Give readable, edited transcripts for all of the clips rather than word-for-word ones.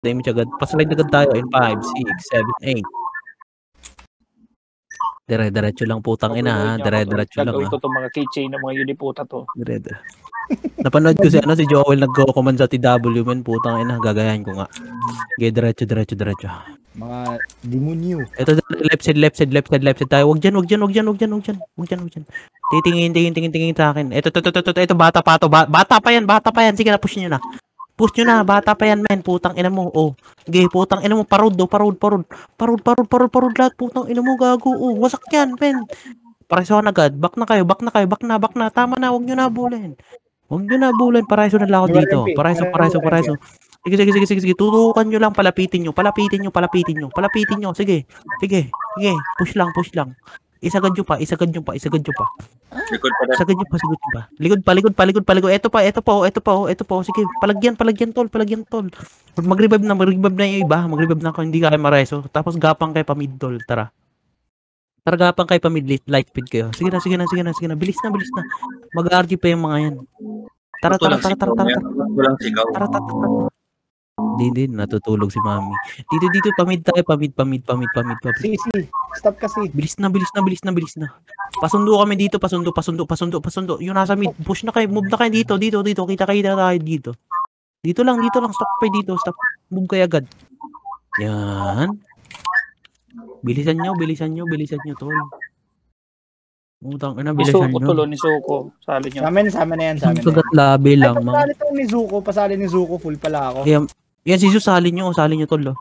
damage agad. Paslide agad tayo in 5, 6, 7, 8. Dire-diretso lang putang ina ha. Dire-diretso lang Gagawin ko itong mga keychain ng mga uniputa to. Napanood ko si Joel nagko-command sa TW men, putang ina, gagayahin ko nga. Diretso. Mga demonyo. Ito left side tayo. Wag diyan. Titingin sa akin. Ito bata pa to. Bata pa yan. Sige na, push nyo na. Bata pa yan, men. Putang ina mo. Oh. Okay, putang ina mo. Parod lahat. Putang ina mo, gago. Oh, wasak yan, men. Paresohan agad. Back na kayo. Tama na, wag nyo na bulin. Pareso na lang ako dito. Pareso. Sige. Tutukan nyo lang. Palapitin nyo. Sige. Push lang. Isagad nyo pa. Likod pa. Ito pa. Sige, palagyan tol. Mag-revive na yung iba. Kung hindi kaya mareso. Tapos gapang kay pa-mid tol. Tara, gapang kay pa-mid light speed kayo. Sige na. Bilis na. Mag-RG pa yung mga yan. Tara. Hindi, natutulog si mami. Dito, pamid tayo. Sisi, stop kasi. Bilis na. Pasundo kami dito, pasundo. Yung nasa mid, push na kayo, move na kayo dito. Kita tayo dito. Dito lang, stop kayo dito. Move kayo agad. Yan. Bilisan nyo, tol. Utang ina, bilisan nyo. Tulo ni Suko. Sali nyo. Sa amin na yan. Sagat labi lang, man. Pasali ni Zuko, full pala ako. Yan, si Su, sali nyo, tol.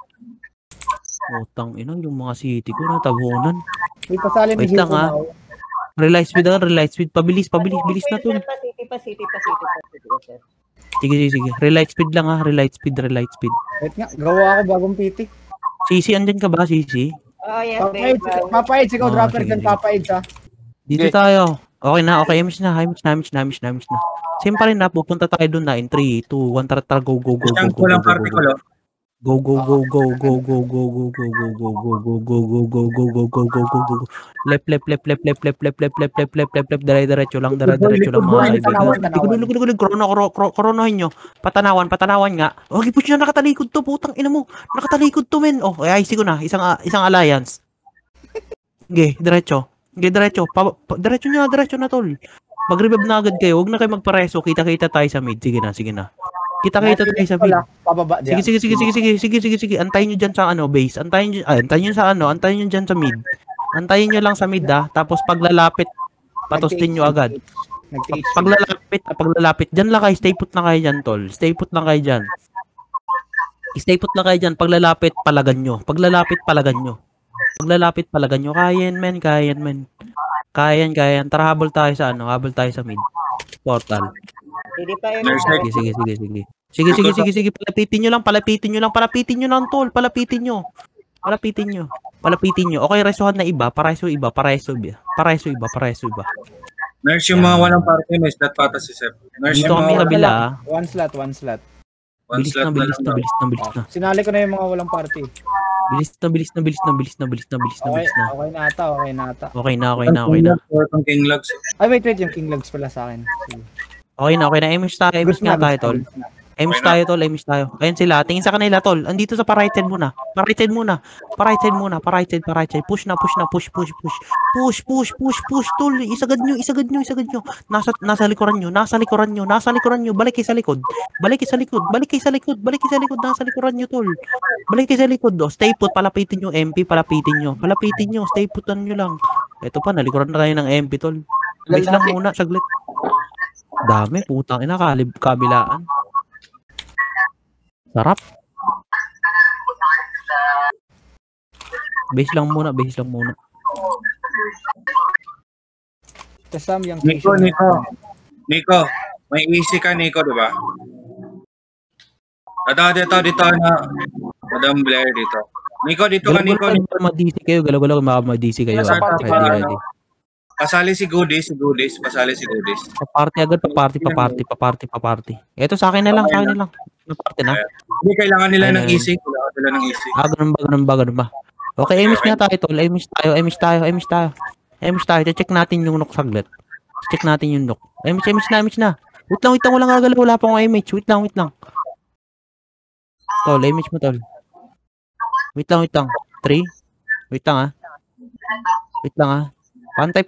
Utang ina, yung mga city ko natabunan. Pasali ni Zuko. Wait lang, ha. Relight speed. Pabilis na, tol. City. Sige. Relight speed lang, ha. Relight speed. Wait nga, gawa ako bagong PT. Sisi, andyan ka ba, Sisi? Oh, yes, Papa-aids, ikaw, dropper dyan, Papa-aids, ha. Dito tayo. Okay na. Miss na. Same pa rin na. Pupunta tayo doon na in 3, 2, 1. Tara. Go. Go. Left. Diretso lang mga kaibigan. Koronohin nyo. Patanawan nga. Okay, push na, nakatalikod to. Putang ina mo. Nakatalikod to, men. Oh, ay, sigo na. Isang alliance. Okay, diretso. Diretso na, tol. Mag-revive na agad kayo. Huwag na kayo magpareso. Kita tayo sa mid. Sige na. Kita tayo sa mid. Sige. Antayin nyo dyan sa base. Antayin nyo dyan sa mid. Antayin nyo lang sa mid, ha. Tapos paglalapit, patustin nyo agad. Paglalapit. Dyan lang kayo. Stay put na kayo dyan, tol. Stay put lang kayo dyan. Paglalapit, palagan nyo. Kayan. Tara, habol tayo sa mid. Portal. Sige. Palapitin nyo lang, tol. Palapitin nyo. Okay, resohan na iba. Pareso iba. Nurse, yung mga walang party, may slot pata si Sep. Dito kami kabila. One slot. Bilis na. Sinali ko na yung mga walang party. Bilis na. Okay na. King Logs. Ay, wait, yung King Logs pala sa akin. Sige. Okay na. Emish tayo, tol. Emish tayo. Ayan sila. Tingin sa kanila, tol. Andito sa pa-right side muna. Pa-right side. Push na. Push, tol. Isagad nyo. Nasa likuran nyo. Balik kayo sa likod. Nasa likuran nyo, tol. Balik kayo sa likod, oh. Stay put. Palapitin nyo, MP. Palapitin nyo. Stay putan nyo lang. Ito pa, nalikuran na tayo ng MP, tol. Base lang muna, saglit. Dami, putang ina, kabilaan. Sarap. Base lang muna. Kasam yung Nico, may easy ka, Nico, diba? Dito na Madam Blair dito. Nico, dito ka, Nico. Madisi kayo, galaw-galaw, madisi kayo. Ready. Pasali si Goodies. Pa-party agad, pa-party. Ito sa akin na lang. Pa-party na. Hindi, kailangan nila ng easy. Ganun ba? Okay, emish nga tayo, tol. Emish tayo. Check natin yung nook saglit. Emish na. Wait lang, walang gagalaw. Wala pa akong emish. Wait lang. Tol, image mo, tol. Wait lang. 3. Wait lang, ah. Wait lang, ah. Pantay.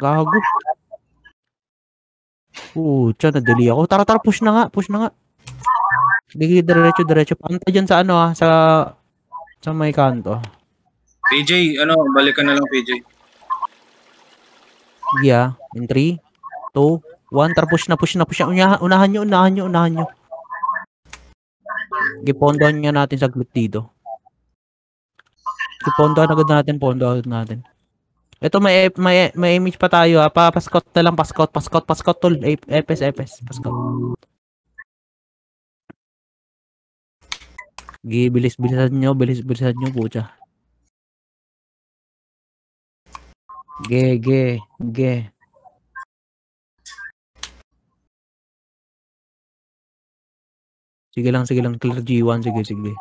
Gago. Tiyan, nadali ako. Tara, push na nga. Sige, diretso. Pantay dyan sa ano, ah, sa may kanto. PJ, balikan na lang PJ. Sige, ah. In 3, 2, 1. Tara, push na. Unahan nyo. Gipondohan nga natin sa group dito. Pondohan agad natin. Ito may image pa tayo, ha. Paskot na lang, paskot tol. Epes, paskot. Bilisan nyo, pucha. Ge. Sige lang, clear G1, sige. Sige.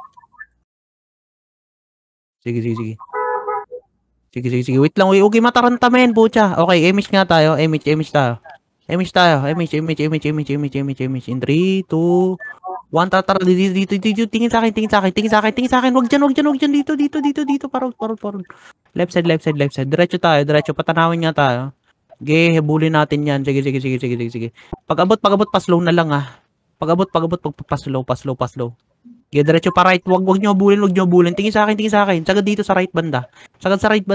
Wait lang, okay, mataranta men, pucha. Okay, image tayo. Image tayo. Image. In 3, 2, 1, tara, dito. Tingin sa akin. Wag dyan. Dito. Parol. Left side. Diretso. Patanawin nga tayo. Okay, hebulin natin yan. Sige. Pag abot, pa-slow na lang, ah. Pag abot, pa-slow. Okay, diretso pa right. Wag nyo habulin. Tingin sa akin. Sagad dito sa right banda. Sagad sa right.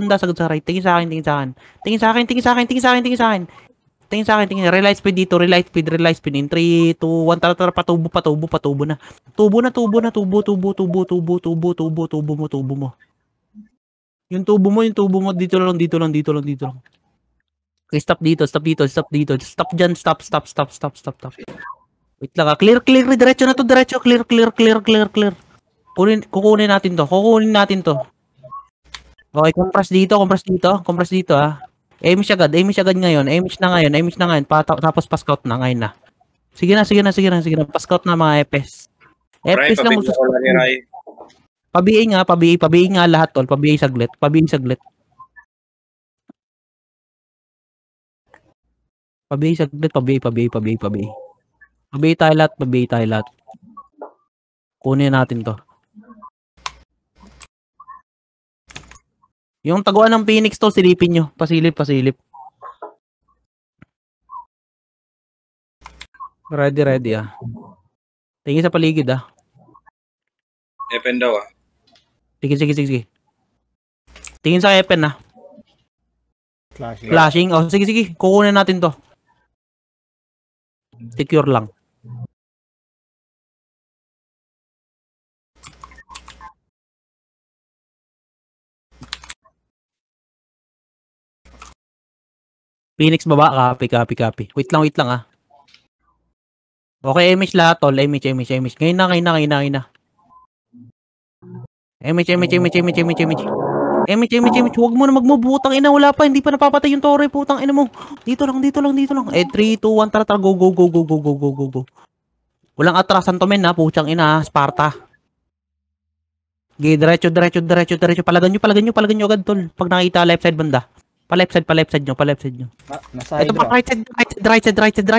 Tingin sa akin. Tingin sa akin. Relight speed dito. Relight speed. In 3, 2, 1. Tara. Patubo na. Tubo mo. Yung tubo mo. Dito lang. Okay, stop dito. Stop dyan. Stop. Wait lang, ah. Clear. Diretso na to. Clear. Kukunin natin to. Okay, compress dito, ah. Image agad ngayon. Tapos pa-scout na ngayon na. Sige na. Pa-scout na mga EPS. EPS lang magsusunod. Pabiay nga lahat, tol. Pabiay saglit. Pabiay saglit, pabiay. Pabiay tayo lahat. Kunin natin to. Yung taguan ng Phoenix to, silipin nyo. Pasilip. Ready, ah. Tingin sa paligid, ah. Epen daw, ah. Sige. Tingin sa Epen, ah. Flashing. Oh, sige. Kukunin natin to. Secure lang. Phoenix baba, copy. Wait lang, ah. Okay, image lahat, tol. Image. Ngayon na. Image. Huwag mo na mag-move, putang ina. Wala pa, hindi pa napapatay yung tore, putang ina mo. Dito lang. 3, 2, 1, tara. Go. Walang atrasan to, men, ha. Puchang ina, Sparta. Okay, diretso. Palagan nyo agad, tol. Pag nakita left side banda. Pa-left side nyo. Nasa Ito pa, right side.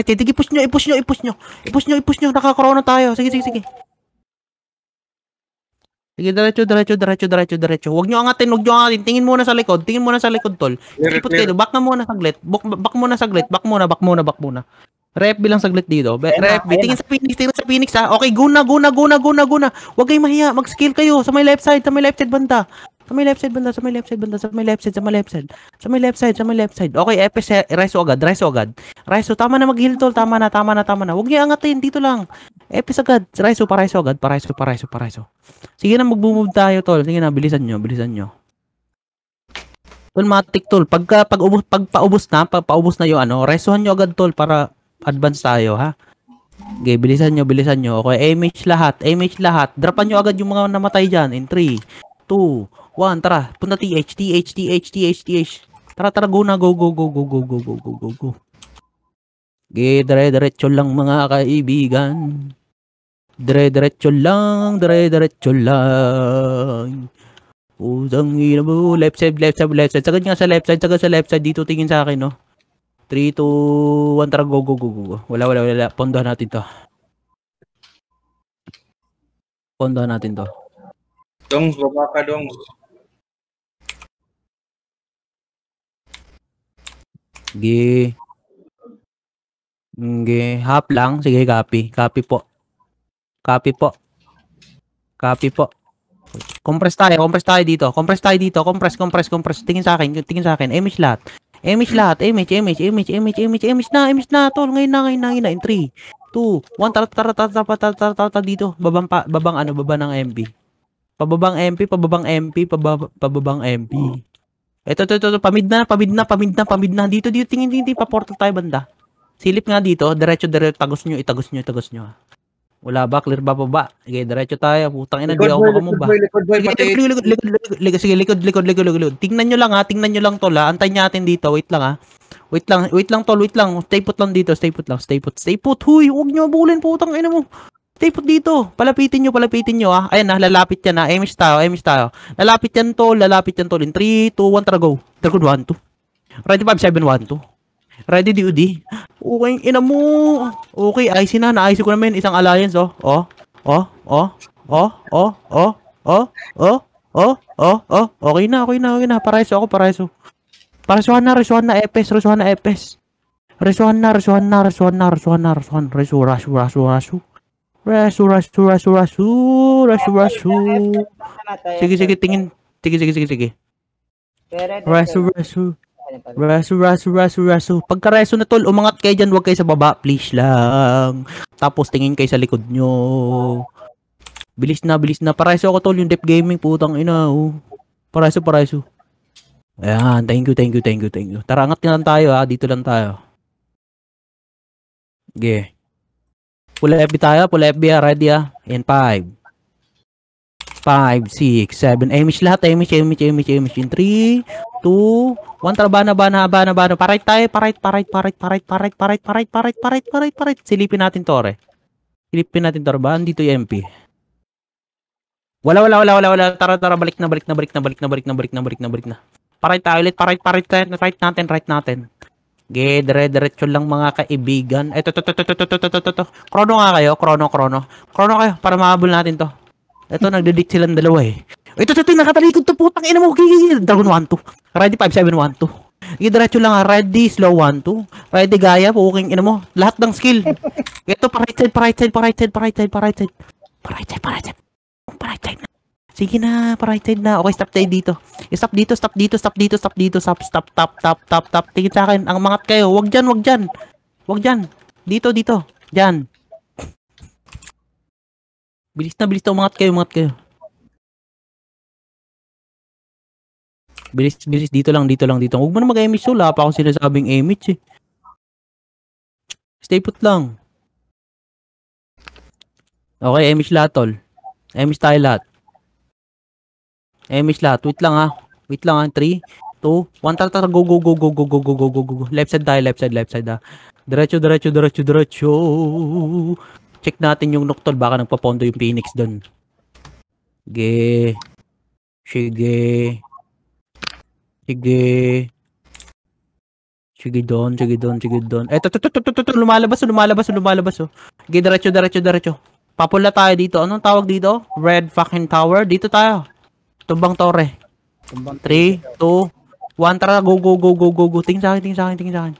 Sige, i-push nyo. Nakakorona tayo. Sige. Sige, diretso. Huwag nyo angatin. Tingin muna sa likod, tol. Ikot kayo. Back muna saglit. Back muna. Rep bilang saglit dito. Rep, tingin sa Phoenix, ha. Okay, guna. Huwag kayong mahiya. Mag-skill kayo sa may left side banda. Sa may left side. Okay, FS, reso agad. Reso, tama na mag-heal, tol. Tama na. Huwag niyo angatin, dito lang. FS agad. Reso agad. Pareso. Sige na, mag-move tayo, tol. Sige na, bilisan nyo. Tol, matik, tol. Pagpaubos na yung resohan nyo agad, tol, para advance tayo, ha. Okay, bilisan nyo. Okay, image lahat. Dropan nyo agad yung mga namatay dyan. In 3, 2, 1, tara. Punta TH. Tara, go na. Go. Okay, diretso lang, mga kaibigan. Diretso lang. Putang ina mo. Left side. Sagad nga sa left side. Dito, tingin sa akin, no. 3, 2, 1, tara, go. Wala. Pondohan natin to. Pondo natin to. Dongs, baba ka, Dongs. Sige. Sige. Half lang. Sige, copy. Copy po. Copy po. Copy po. Compress tayo dito. Compress. Tingin sa akin. Image lahat. Image na. Tol, ngayon na. In 3, 2, 1, tara dito. Babang ng MP. Pababang MP. Ito. Pamid na. Dito. Tingin. Paportal tayo banda. Silip nga dito. Diretso. Itagos nyo. Wala ba? Clear ba pa ba? Sige, diretso tayo. Putang ina, di ako makamove ba? Sige, likod. Tingnan nyo lang ha. Tol ha. Antayin natin dito. Wait lang tol. Stay put lang dito. Stay put. Huy, huwag nyo abulin. Putang ina mo. Stay put dito. Palapitin nyo ha. Ayan ha, lalapit yan ha. Emish tayo. Lalapit yan tol. In 3, 2, 1, tara go. 1, 2. Ready 5, 7, 1, 2. Ready DUD. Okay, ina mo. Okay, IC na. Na-IC ko naman. Isang alliance, oh. Okay na. Pareso ako. Resuhan na epes. Resuhan na. Sige, tingin. Sige. Rasu. Pagka-reso na tol, umangat kayo dyan, huwag kayo sa baba, please lang. Tapos tingin kayo sa likod nyo. Bilis na. Pareso ako tol, yung Dep Gaming, putang ina. Pareso. Ayan, thank you. Tara, angat na lang tayo ha, dito lang tayo. Okay. Pula FB tayo, ready ha. And 5, 6, 7, image lahat, image. In 3, 2, 1, tara, bana. Parait tayo, parait. Silipin natin to, ba? Andito yung MP. Wala. Tara, balik na. Parait tayo ulit, right natin. Diretso lang mga kaibigan. Ito. Chrono nga kayo, chrono kayo, para mahabol natin to. Ito, nagdedict silang dalawa eh. Ito, nakatalikod to, putang ina mo. Dragon 1, 2. Ready 5, 7, 1, 2. Diretso lang ha. Ready, slow 1, 2. Ready, gaya, puking ina mo. Lahat ng skill. Ito, pa right side. Sige na, pa right side na. Okay, stop tayo dito. Stop dito. Stop. Tingin sa akin, ang mangat kayo. Wag dyan. Dito. Dyan. Bilis na, umangat kayo. Bilis, dito lang. Huwag mo na mag-image, wala pa akong sinasabing image eh. Stay put lang. Okay, image lahat tol. Image tayo lahat. Wait lang ha. 3, 2, 1, tara, go. Left side ha. Diretso. Check natin yung Noctol, baka nagpapondo yung Phoenix doon. Sige doon. Eto, lumalabas oh. Sige, diretso. Papula tayo dito. Anong tawag dito? Red fucking tower. Dito tayo. Tumbang Torre. 3, 2, 1, tara, go. Tingin sa akin.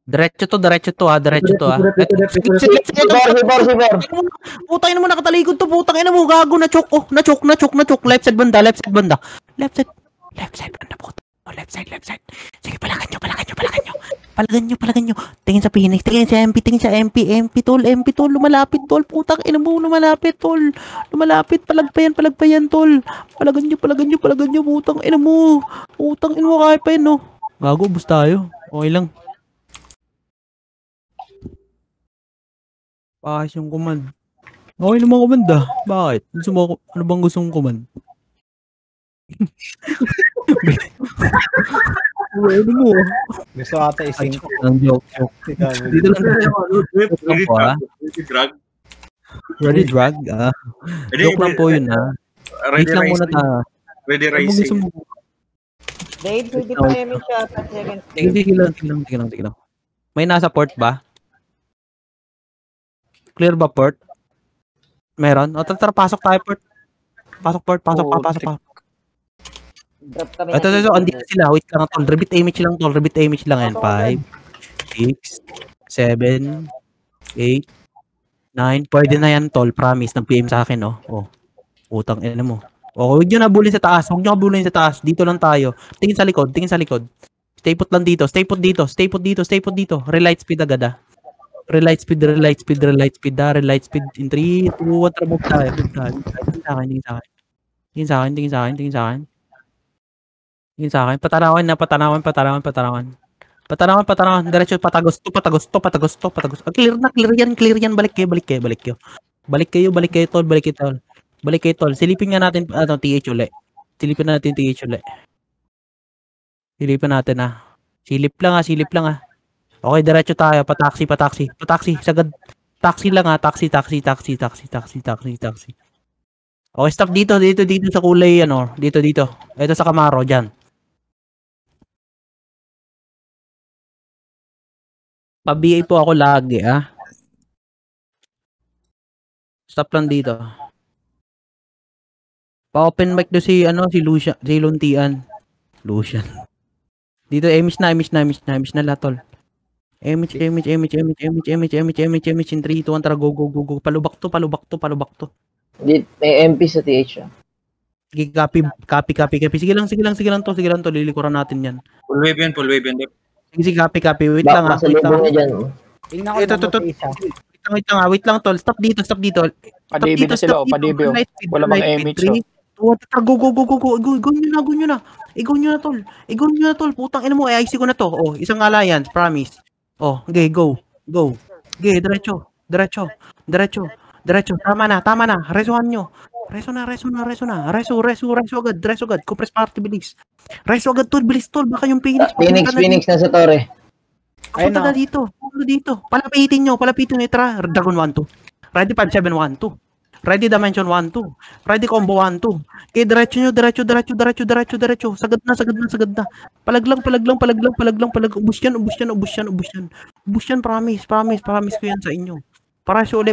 Diretso to ha. Putang ina mo, nakatalikod to, putang ina mo, gago, na-choke. Left side banda. Left side banda, puta. Left side. Sige, palagan nyo. Tingin sa Phoenix, tingin sa MP tol, lumalapit tol, putang ina mo, lumalapit, palagpayan tol. Palagan nyo, putang ina mo, kaya pa yun, no. Gago, bus tayo. Okay lang. Pakas yung command. Okay naman command ah. Bakit? Ano bang gusto mong command? Ano mo? Gusto ata ising. Joke. Dito lang Ready drag? Joke lang po yun ha. Wait lang muna tayo. Ready rising. Dave, pwede pa namin siya at second. Tingnan lang. May nasa port ba? Clear ba, Port? Meron? O, tara, pasok tayo, Port. Pasok, Port. Pasok. Drop kami Ito, andito sila. Wait lang, tol. Rebit image lang, tol. Rebit image lang yan. 5, 6, 7, 8, 9. Pwede na yan, tol. Promise. Nag-PM sa akin, oh. Oh. Utang, mo. Oh, huwag nyo nabulin sa taas. Huwag nyo nabulin sa taas. Dito lang tayo. Tingin sa likod. Stay put lang dito. Stay put dito. Relight speed agad, ah. Relight speed in 3, 2, 1, tara, move tayo. Tingin sa akin. Patanawan. Diretso, patagos to. Clear yan. Balik kayo, tol. Silipin nga natin, TH uli. Silipin natin, ah. Silip lang, ah. Okay, diretso tayo. Pataksi. Sagad. Taxi lang, ah. Taxi. Okay, stop dito sa kulay, dito. Ito sa Camaro, dyan. Pa-BA po ako lagi, ah. Stop lang dito. Pa-open mic do si Lucian, si Luntian. Lucian. Dito, image na lahat, tol. Image in 3, 2, 1, tara, go. Palubak to. May MP sa TH. Sige, copy. Sige lang, to. Lilikuran natin yan. Full wave yan. Sige, copy. Wait lang, ah. Tingnan ko Ito. Wait lang, tol. Stop dito. Padibi na sila, padibi. Wala mang image. 3, 2, 1, go. Igo nyo na, tol. Putang ina mo, IC ko na to. Oh, isang alliance, promise. Oh, okay, go. Okay, diretso. Tama na. Resuhan nyo. Reso agad. Compress party, bilis. Reso agad, tol. Bilis, tol. Baka yung Phoenix na sa Torre. Punta na dito. Palapitin nyo. Tara, Dragon 1-2. Ready 5712. Ready Dimension 1-2. Ready Combo 1-2. Okay, diretso nyo. Sagad na. Palag lang. Ubus yan, promise ko yan sa inyo. Paraso uli.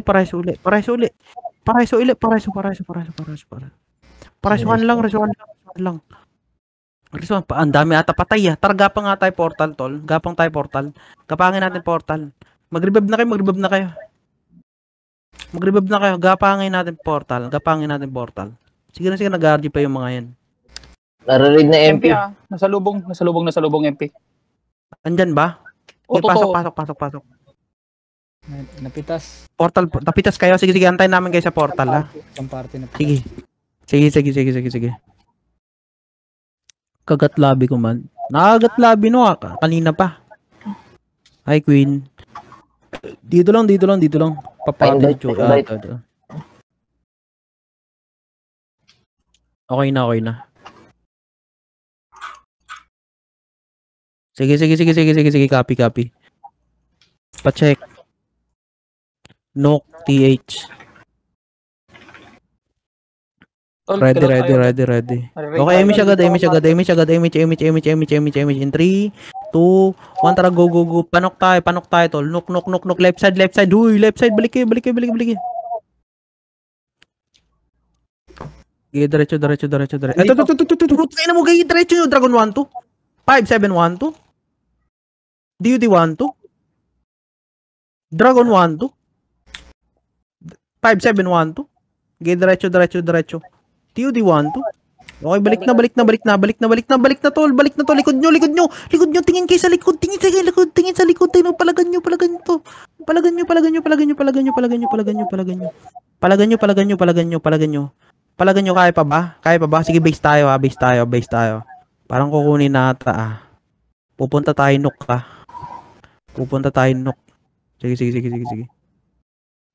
Resuhan lang. Ang dami ata patay, ah. Tara, gapang nga tayo portal, tol. Gapangin natin portal. Mag-revive na kayo. Gapangin natin portal. Sige na, nag-RG pa yung mga yan. Nararid na MP. Nasalubong MP. Andyan ba? O, Okay, totoo. pasok. Napitas. Portal, tapitas kayo. Sige, antayin namin kayo sa portal, ha. Isang party napitas. Sige. Kagat labi ko man. Nakagat labi no, kanina pa. Hi, Queen. Dito lang. Papatid Invite, ko. invite. Okay na. Sige. Copy. Pa-check. Nook, TH. Ready. Okay, image agad. In 3, 2, 1, tara, go. Panok tayo, tol. Nook. Left side. Huy, left side. Balik kayo. Okay, diretso. Ito. Tayo na mo, gay. Diretso nyo. Dragon 1-2. 5712. DUD 1-2. Dragon 1-2. 5712. Okay, diretso. TUD 1-2. Okay, balik na, tol. Likod nyo. Tingin kayo sa likod. Tingin sa likod. Palagan nyo to. Palagan nyo. Kaya pa ba? Sige, base tayo. Parang kukunin na ata, ah. Pupunta tayo Nook. Sige.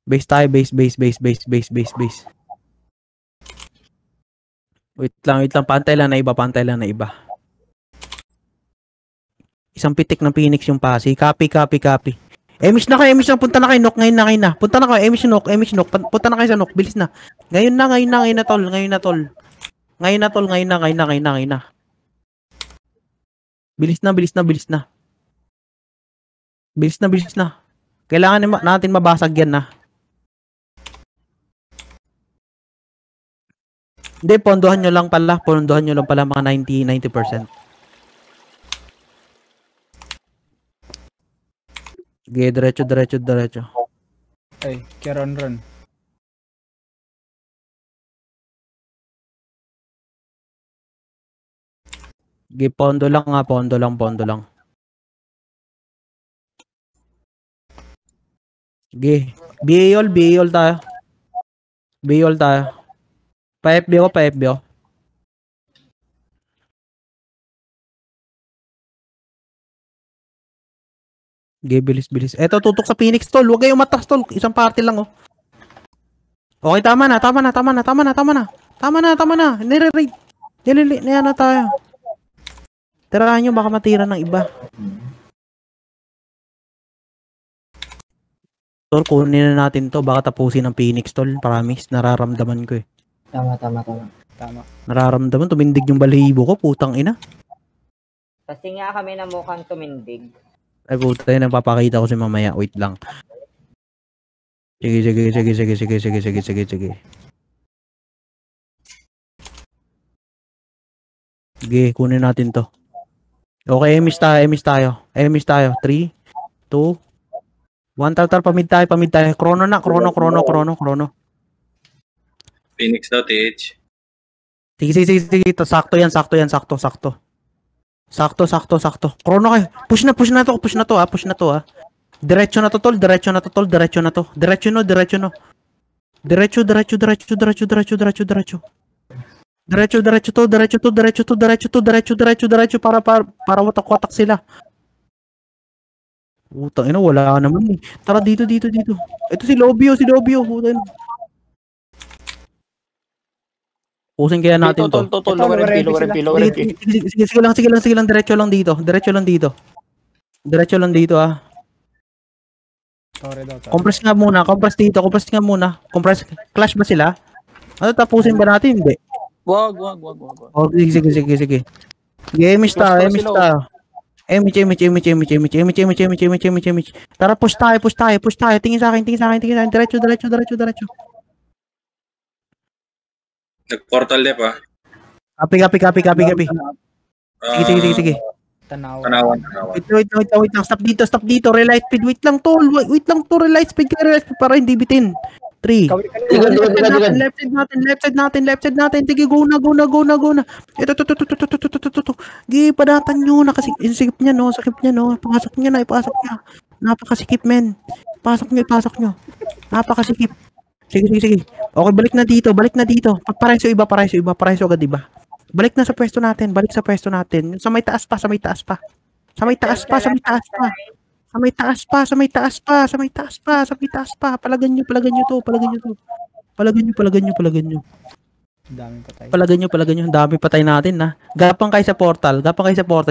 Base tayo. Wait lang. Pantay lang na iba. Isang pitik ng Phoenix yung pasi. Copy. Emish na. Punta na kayo, Nook. Ngayon na. Punta na kayo, Emish, Nook. Punta na kayo sa Nook. Bilis na. Ngayon na, tol. Bilis na. Kailangan natin mabasag yan, na. Hindi, pondohan nyo lang pala. Pondohan nyo lang pala mga 90%. Sige, diretso. Ay, kaya run. Sige, pondo lang nga. Pondo lang. Sige. BAL tayo. Pa-FB ako. Sige, bilis. Eto, tutok sa Phoenix, tol. Huwag kayong matas, tol. Isang party lang, oh. Okay, tama na. Nire-raid. Yan na tayo. Tirahan nyo, baka matira ng iba. Tol, kunin na natin to. Baka tapusin ng Phoenix, tol. Promise, nararamdaman ko eh. Tama. Nararamdaman, tumindig yung balahibo ko. Putang ina. Kasi nga kami na mukhang tumindig. Ay, puta yun. Napapakita ko si mamaya. Wait lang. Sige. Sige, kunin natin to. Okay, emis tayo. 3, 2, 1, tal, pamid tayo. Chrono. Phoenix daw, TH. Sige. Sakto yan. Sakto. Chrono kayo. Push na to, ah. Diretso na to, tol. Diretso na to. Diretso para watak-watak sila. Putang ina, wala naman eh. Tara dito. Ito si Lobio. Putang ina. Pusin kaya natin to. Tol, lower MP. Sige lang, diretso lang dito, ah. Sorry daw. Compress nga muna. Compress. Clash ba sila? Ano, tapusin ba natin? Hindi. Wag. Oh, sige. Emis tayo. Tara, push tayo. Tingin sa akin. Diretso. Nag-portal dep, ah. Copy. Sige. Tanawan. Wait lang. Stop dito. Relight speed. Wait lang, tol. Relight speed para hindi bitin. 3. Left side natin. Sige, go na. Ito. Gi, padatan nyo. Sakip niya, no. Ipasok niya. Napakasikip, men. Ipasok nyo. Napakasikip. Sige. Okay, balik na dito. Pareso agad, diba? Balik sa pwesto natin. Sa may taas pa. Palagan nyo to. Palagan nyo. Ang dami patay natin, na. Gapang kayo sa portal.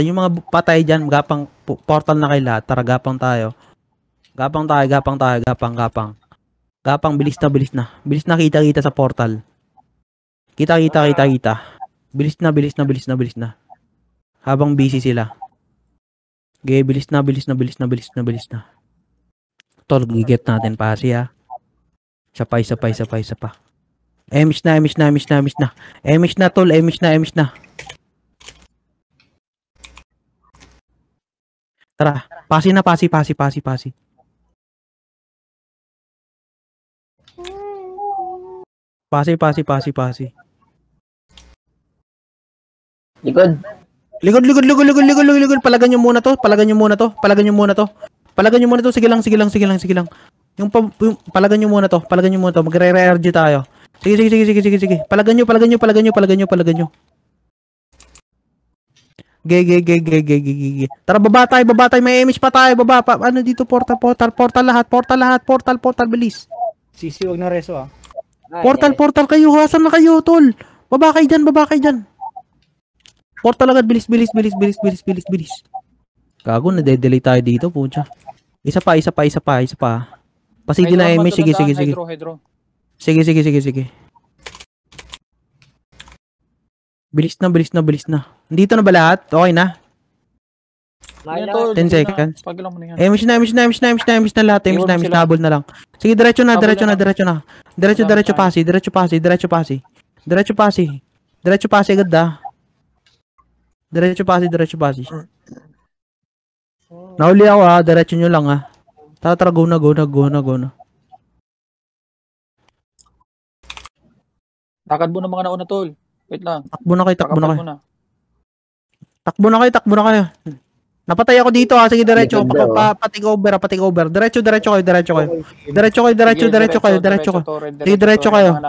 Yung mga patay dyan, gapang portal na kayo lahat. Tara, gapang tayo. Gapang, bilis na. Bilis na, kita sa portal. Kita. Bilis na. Habang busy sila. Okay, bilis na. Tol, giget natin pa siya. Isa pa. Emis na. Emis na, tol. Tara, pasi. Pasi. Likod. Palagan nyo muna to. Sige lang. Yung palagan nyo muna to. Magre-RG tayo. Sige. Palagan nyo. Ge. Tara, baba tayo. May image pa tayo. Baba pa. Ano dito? Portal lahat. Bilis. Sisi, wag na reso, ah. Portal kayo. Hasan na kayo, tol. Baba kayo dyan. Portal agad, bilis. Gago, nade-delay tayo dito, pucha. Isa pa. Pasidi na image, sige. Hydro. Sige. Bilis na. Dito na ba lahat? Okay na? 10 seconds. Image na lahat. Nabol na lang. Sige, diretso na. Diretso, pasi. Diretso pasi. Diretso pasi agad Diretso pasi. Nahuli ako diretso nyo lang Tara, go na. Lakad mo na mga nauna, tol. Wait lang. Takbo na kayo. Takbo na. Takbo na kayo. Napatay ako dito Sige, diretso. Patik over. Diretso kayo.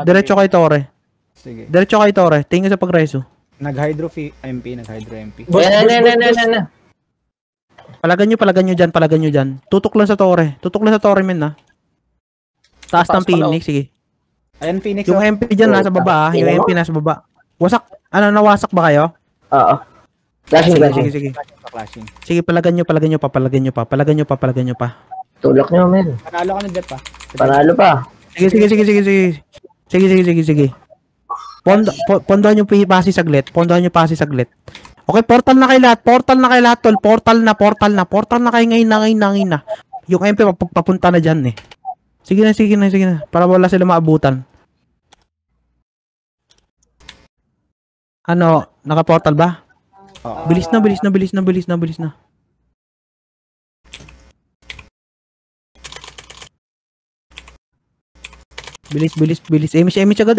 Diretso kayo, Tore. Sige. Diretso kayo, Tore. Tingin sa pagreso. Nag-hydro MP. Na. Palagan nyo dyan. Tutok lang sa Tore, men Taas ng Phoenix, sige. Ayan, Phoenix. Yung MP dyan nasa baba Yung MP nasa baba. Wasak. Nawasak ba kayo? Oo. Flashing. Flashing. Sige, palagan nyo pa. Tulak nyo, men. Panalo ka na dyan pa. Panalo pa. Sige. Pondohan nyo pasi saglit. Okay, portal na kayo lahat, tol. Portal na kayo ngayon na. Yung MP papunta na dyan Sige na. Para wala sila maabutan. Naka-portal ba? Oo. Bilis na. Bilis. Emish agad,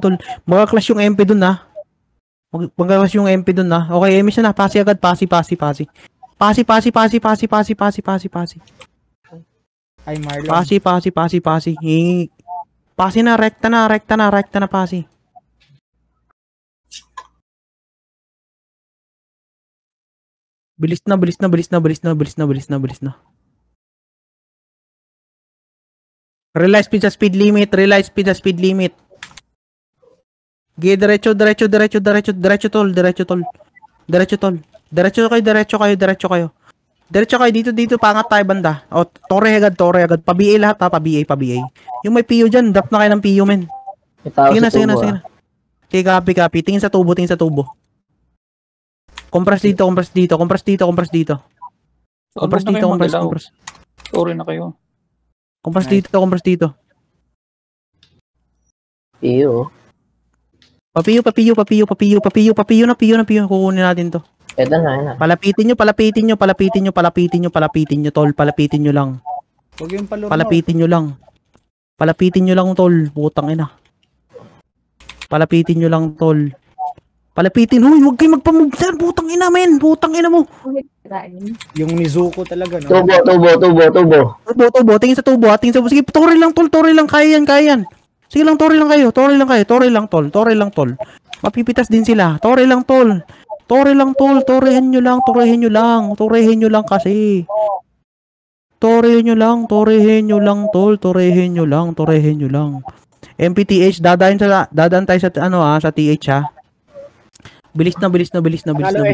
tol. Magka-clash yung MP dun Magka-clash yung MP dun Okay, emish na. Pasi agad. Pasi. Pasi. Ay, Marlon. Pasi. Pasi na, rekta na, pasi. Bilis na. Realize speed limit. Sige, diretso, tol. Diretso kayo. Dito, pangat tayo banda. Tore agad. Pa-BA lahat pa-BA. Yung may PO dyan, drop na kayo ng PO, men. Sige na. Okay, copy. Tingin sa tubo. Compress dito. Sorry na kayo. Compress dito. Iyo. Papiyo na. Kukunin natin to. Eto na. Palapitin nyo, tol. Palapitin nyo lang. Huwag yung paluro. Palapitin nyo lang, tol. Putang ina. Palapitin nyo lang, tol. Huwag kayo magpamove dyan. Putang ina, men. Putang ina mo. Yung Mizuko talaga, no? Tubo. Tingin sa tubo. Sige, tore lang, tol. Kaya yan. Sige lang, tore lang, tol. Mapipitas din sila. Tore lang, tol. Torehin nyo lang kasi. Torehin nyo lang. MPTH, dadaan tayo sa sa TH Bilis na. Panalo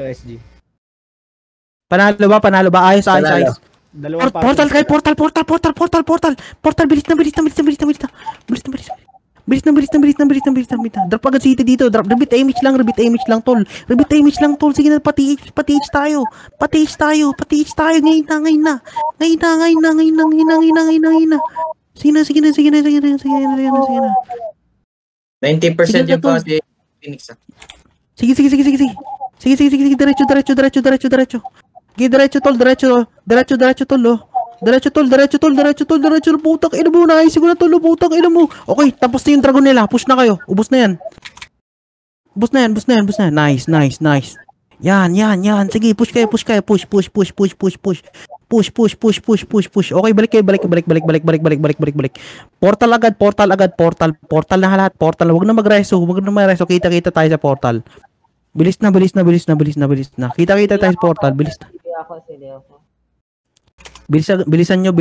SG. Panalo ba? Ayos. Dalawang Portal kayo, portal. Bilis na. Drop agad city dito. Rebit image lang, tol. Sige na, pati-H tayo. Ngayon na. Sige na. 90% yung kasi Phoenix. Sige. Diretso. Sige, diretso, tol. Diretso, putang ina mo. Naisip ko na, tol. Putang ina mo. Okay, tapos na yung dragon nila. Push na kayo. Ubus na yan. Nice. Yan. Sige, push kayo. Push. Okay, balik. Portal agad. Portal na lahat. Huwag na magreso. Kita tayo sa portal. Bilis na. Kita tayo sa portal. Bilis na. Sige ako. Bilisan nyo.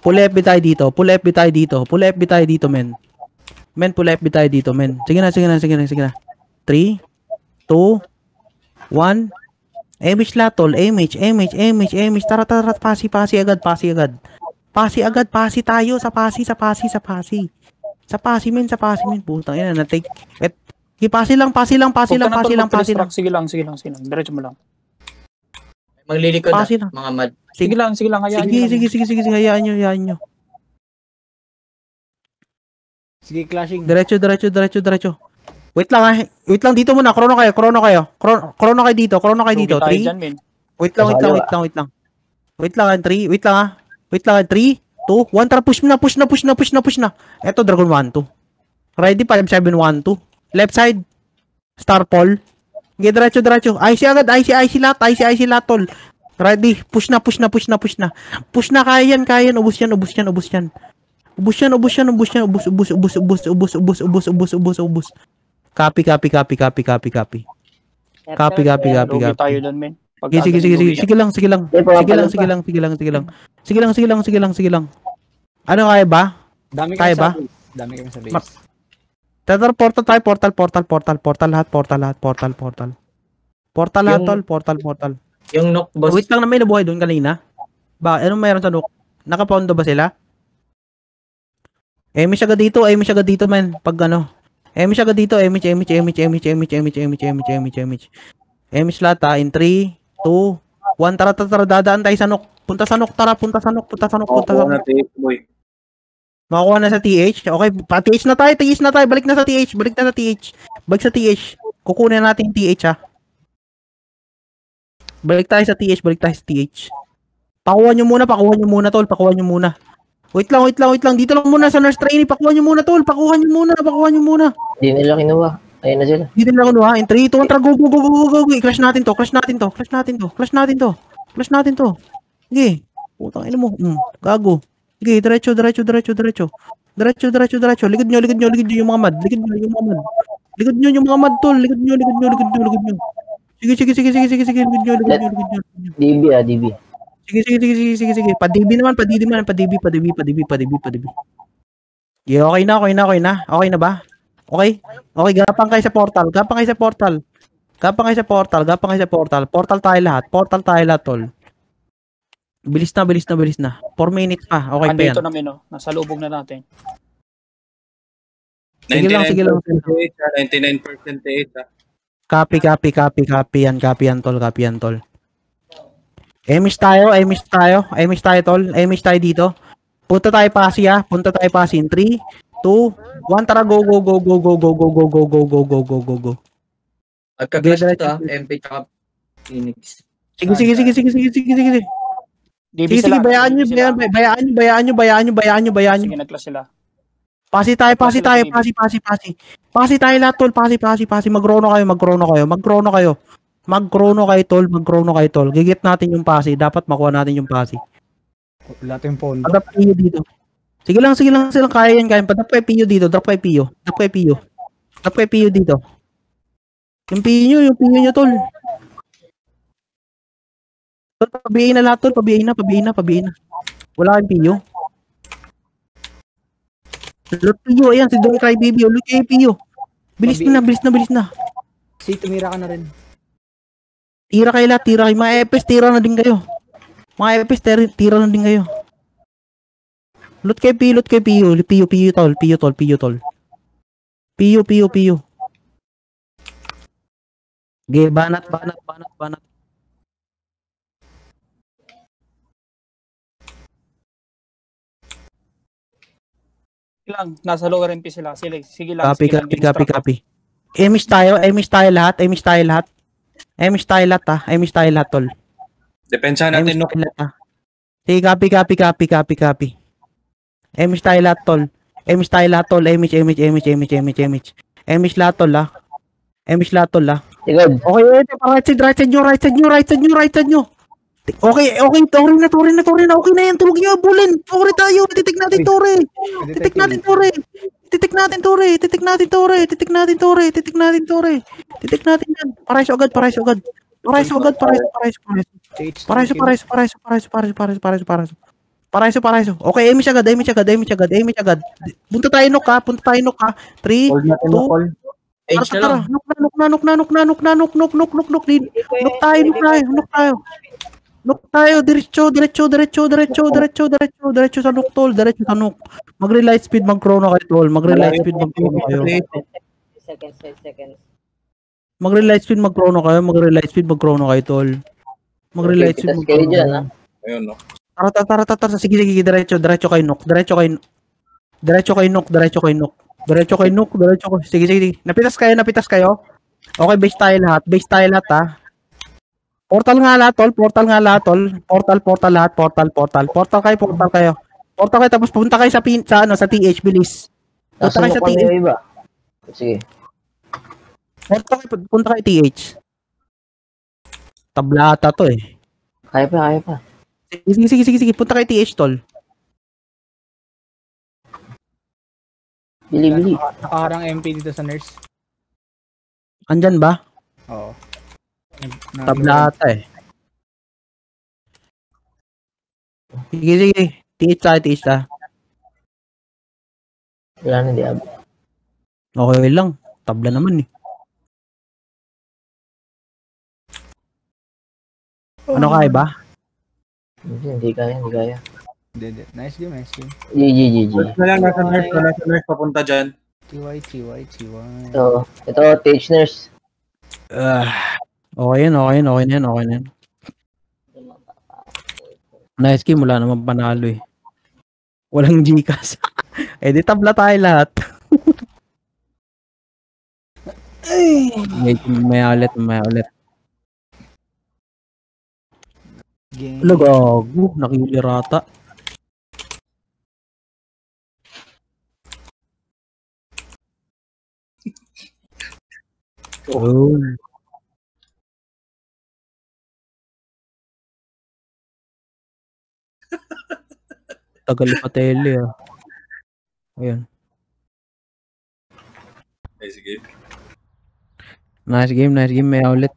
Pull FB tayo dito, men. Pull FB tayo dito, men. Sige na. 3, 2, 1. Image lahat, tol. Image. Tara. Pasi agad. Pasi tayo. Sa pasi, men. Putang ina, na-take. Pasi lang. Sige lang. Diretso mo lang. Maglilikod Pasi na, lang. mga mad. Sige lang. Hayaan nyo lang. Sige, hayaan nyo. Sige, clashing. Diretso. Wait lang Wait lang dito muna. Chrono kayo. Chrono kayo dito. 3. Wait lang. Wait lang, 3. Wait lang. 3, 2, 1. Tara, push na. Eto, Dragon 1, 2. Ready, 5, 7, 1, 2. Left side. Star Paul. Okay, diretso. IC agad. IC lahat, tol. Ready. Push na. Push na, kaya yan. Ubus yan. Copy. Lugi tayo doon, men. Sige lang. Ano kaya ba? Dami Kaya ba? Dami kami sa base. Tether portal tayo, portal lahat. Portal lahat, tol, portal. Yung knock boss. Wait lang na may nabuhay doon kanina. Ba, anong meron sa Nook? Nakapondo ba sila? Emish agad dito, man. Pag ano. Emish agad dito, Emish lahat ha, in 3, 2, 1, tara, dadaan tayo sa Nook. Punta sa Nook. Makuha na sa TH. Okay, TH na tayo. Balik sa TH. Kukunin natin yung TH ha. Balik tayo sa TH. Pakuha nyo muna, tol. Wait lang. Dito lang muna sa nurse trainee. Pakuha nyo muna, tol. Pakuha nyo muna. Hindi nila kinuha. Ayun na sila. Dito lang kinuha. In 3, 2, 1, tara, go. I-crash natin to. Sige. Putang ina mo. Gago. Sige, diretso. Likod nyo yung mga mad. Likod nyo yung mga mad, tol. Likod nyo. Sige. Likod nyo. DB. Sige. Pa-DB naman. Pa-DB. Yeah, okay na. Okay na ba? Okay, gapang kayo sa portal. Portal tayo lahat, tol. Bilis na. 4 minutes pa. Okay pa yan. Andito namin, no? Nasa lubog na natin. Sige lang. 99% Copy yan, tol. Emish tayo, tol. Emish tayo dito. Punta tayo pasi in 3, 2, 1, tara, go. Magka-clash ito MP tsaka Phoenix. Sige. Sige, bayaan nyo. Sige, nag-clash sila. Pasi tayo. Pasi tayo lahat, tol. Pasi. Mag-chrono kayo, tol. Gigit natin yung pasi. Dapat makuha natin yung pasi. Lahat yung pondo. Padap kayo dito. Sige lang. Kaya yan. Padap kayo PU dito. Drop kayo PU dito. Yung PU nyo, tol. Tol, pabiyain na lahat, tol. Pabiyain na. Wala kayong PU. Loot PU. Ayan, si Don Cry Baby. Loot kayo PU. Bilis na. Si, tumira ka na rin. Tira kayo lahat. Mga EPS, tira na din kayo. Loot kay PU, tol. PU. Okay, banat. Lang, nasa lower MP sila. Sige lang. Copy. Emish tayo lahat, tol. Depensa natin, no? Sige, copy. Emish tayo lahat, tol. Emish lahat, tol, ha. Igod. Okay, right side nyo. Okay, Torin na. Okay na yan, tulog nyo, bulin. Tore tayo, titik natin, Tore. Titik natin yan. Paraiso agad. Paraiso. Okay, Emish agad. Punta tayo nok ha. 3, 2, Age na lang. Nok tayo. Diretso sa nok, tol. Mag-relight speed, mag-chrono kayo, tol. Seconds. Mag-relight speed, mag-chrono kayo, tol. Kayo dyan, ha? Ayun, no? Tara. Sige, diretso kayo, nok. Diretso kay Nook, diretso ko. Sige, sige. Napitas kayo. Okay, base tayo lahat ha. Portal nga lahat, tol. Portal lahat. Portal kayo. Tapos punta kayo sa TH, bilis. Punta kayo sa TH. Iba. Sige. Punta kayo TH. Tablata to eh. Kaya pa. Sige. Punta kayo TH, tol. Bili. Nakaharang MP dito sa nurse. Andyan ba? Oo. Tablata eh. Sige. TH tayo. Wala na Diablo. Okay lang. Tabla naman eh. Ano kaya ba? Hindi kaya. Hindi. Nice game. GG. Wala nasa nurse papunta dyan. TY. Oo. Ito, TH nurse. Okay yan. Nice game, wala naman panalo eh. Walang Gcash. Di tabla tayo lahat. May ulit. Game. Gago, nakilirata. Oh. Tagal pa tele ah. Ayun. Nice game. Nice game, may ulit.